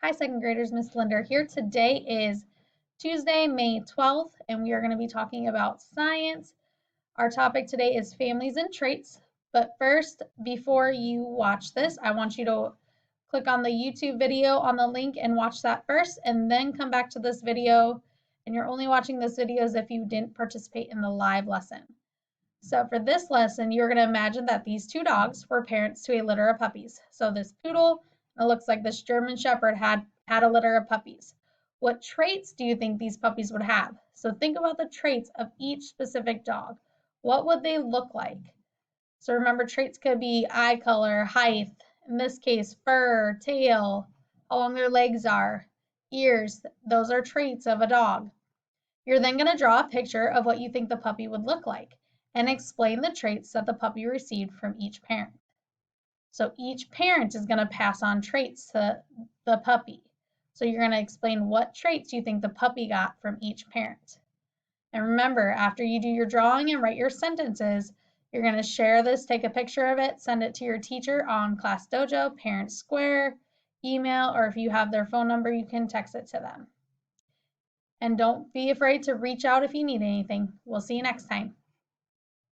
Hi, second graders, Miss Linder here. Today is Tuesday, May 12th, and we are going to be talking about science. Our topic today is families and traits. But first, before you watch this, I want you to click on the YouTube video on the link and watch that first, and then come back to this video. And you're only watching this video as if you didn't participate in the live lesson. So for this lesson, you're going to imagine that these two dogs were parents to a litter of puppies. So this poodle, it looks like this German Shepherd had a litter of puppies. What traits do you think these puppies would have? So think about the traits of each specific dog. What would they look like? So remember, traits could be eye color, height, in this case, fur, tail, how long their legs are, ears. Those are traits of a dog. You're then going to draw a picture of what you think the puppy would look like and explain the traits that the puppy received from each parent. So each parent is going to pass on traits to the puppy. So you're going to explain what traits you think the puppy got from each parent. And remember, after you do your drawing and write your sentences, you're going to share this, take a picture of it, send it to your teacher on Class Dojo, Parent Square, email, or if you have their phone number, you can text it to them. And don't be afraid to reach out if you need anything. We'll see you next time.